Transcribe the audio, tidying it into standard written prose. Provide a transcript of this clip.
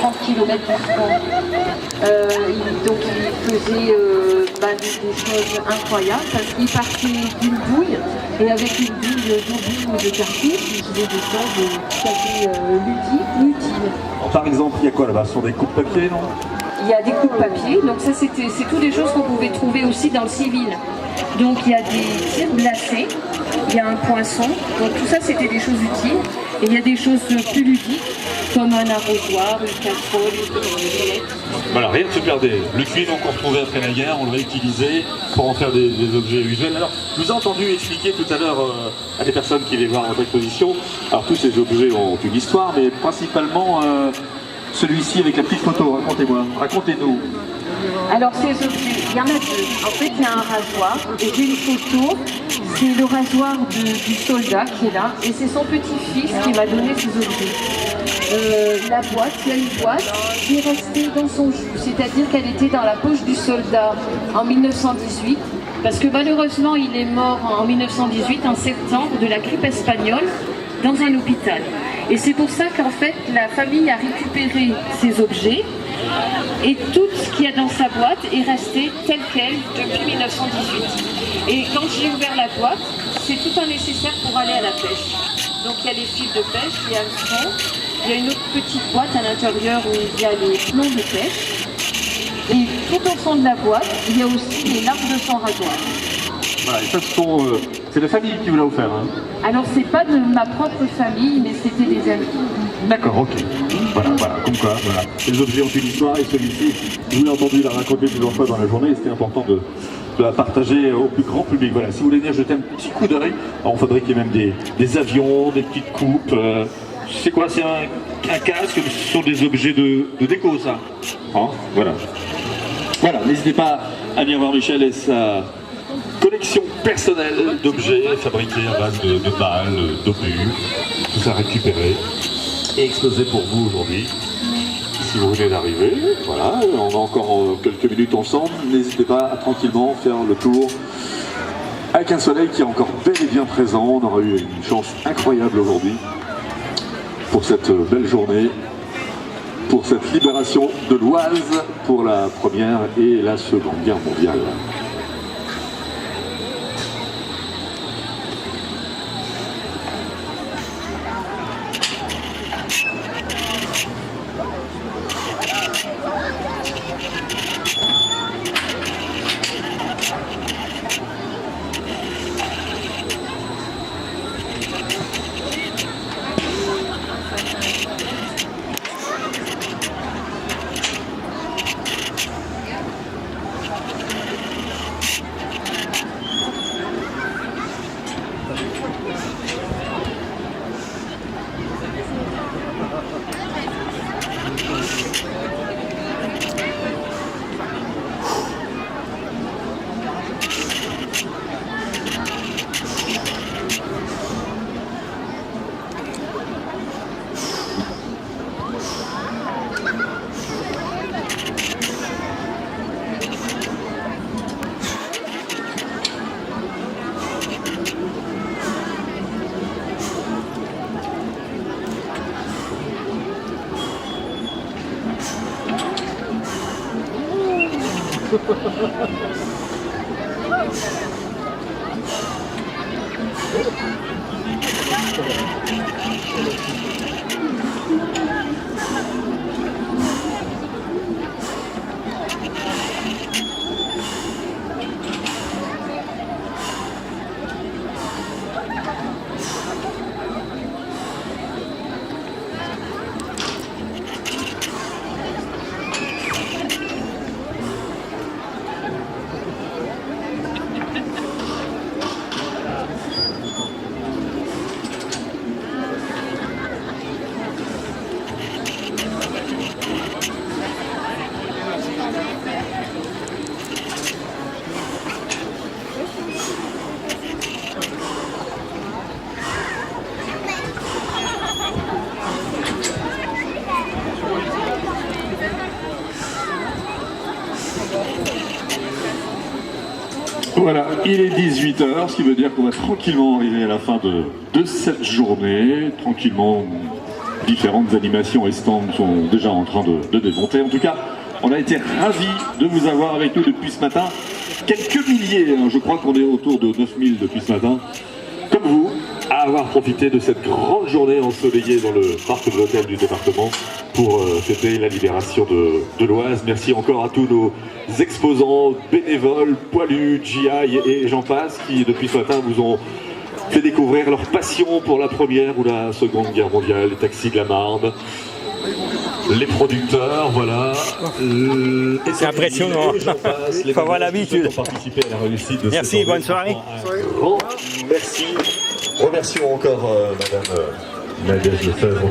30 km du front. Donc il faisait des choses incroyables parce qu'il partait d'une douille et avec une douille d'obus ou de cartouches, il faisait des choses tout à fait utiles. Par exemple, il y a quoi là-bas? Ce sont des coupes de papier, non? Il y a des coupes de papier, donc ça c'est toutes des choses qu'on pouvait trouver aussi dans le civil. Donc il y a des tirs glacés, il y a un poinçon, donc tout ça c'était des choses utiles. Et il y a des choses plus ludiques, comme un arrosoir, une casserole, une galette. Voilà, rien ne se perdait. Le cuivre qu'on retrouvait après la guerre, on le réutilisait pour en faire des objets usuels. Alors, je vous ai entendu expliquer tout à l'heure à des personnes qui viennent voir votre exposition. Alors, tous ces objets ont une histoire, mais principalement celui-ci avec la petite photo. Racontez-moi, racontez-nous. Alors ces objets, il y en a deux. En fait, il y a un rasoir et j'ai une photo. C'est le rasoir du soldat qui est là et c'est son petit-fils qui m'a donné ces objets. La boîte, il y a une boîte qui est restée dans son joue, c'est-à-dire qu'elle était dans la poche du soldat en 1918 parce que malheureusement il est mort en 1918, en septembre, de la grippe espagnole dans un hôpital. Et c'est pour ça qu'en fait la famille a récupéré ces objets et tout ce qu'il y a dans sa boîte est resté tel quel depuis 1918. Et quand j'ai ouvert la boîte, c'est tout un nécessaire pour aller à la pêche. Donc il y a les fils de pêche, il y a le fond, il y a une autre petite boîte à l'intérieur où il y a les plombs de pêche. Et tout au fond de la boîte, il y a aussi les lames de son rasoir. Voilà, et ça c'est la famille qui vous l'a offert. Hein. Alors c'est pas de ma propre famille, mais c'était des amis. D'accord, ok. Voilà, comme quoi, voilà. Les objets ont une histoire et celui-ci, je vous l'ai entendu la raconter plusieurs fois dans la journée et c'était important de la partager au plus grand public. Voilà, si vous voulez venir jeter un petit coup d'œil, on fabriquait même des avions, des petites coupes. C'est quoi? C'est un casque? Ce sont des objets de déco, ça. Hein, voilà. Voilà, n'hésitez pas à venir voir Michel et sa collection personnelle d'objets fabriqués à base de balles, d'obus, tout ça récupéré et exposé pour vous aujourd'hui. Si vous venez d'arriver, voilà, on a encore quelques minutes ensemble, n'hésitez pas à tranquillement faire le tour avec un soleil qui est encore bel et bien présent. On aura eu une chance incroyable aujourd'hui pour cette belle journée, pour cette libération de l'Oise pour la Première et la Seconde Guerre mondiale. Voilà, il est 18h, ce qui veut dire qu'on va tranquillement arriver à la fin de cette journée, tranquillement différentes animations et stands sont déjà en train de démonter. En tout cas, on a été ravis de vous avoir avec nous depuis ce matin. Quelques milliers, hein, je crois qu'on est autour de 9000 depuis ce matin, comme vous, à avoir profité de cette grande journée ensoleillée dans le parc de l'hôtel du département pour fêter la libération de l'Oise. Merci encore à tous nos exposants, bénévoles, poilus, GI et j'en passe, qui depuis ce matin vous ont fait découvrir leur passion pour la Première ou la Seconde Guerre mondiale, les taxis de la Marne, les producteurs, voilà. C'est impressionnant. Il faut avoir l'habitude. Merci, bonne soirée. Merci. Remercions encore Madame Nadège Lefebvre.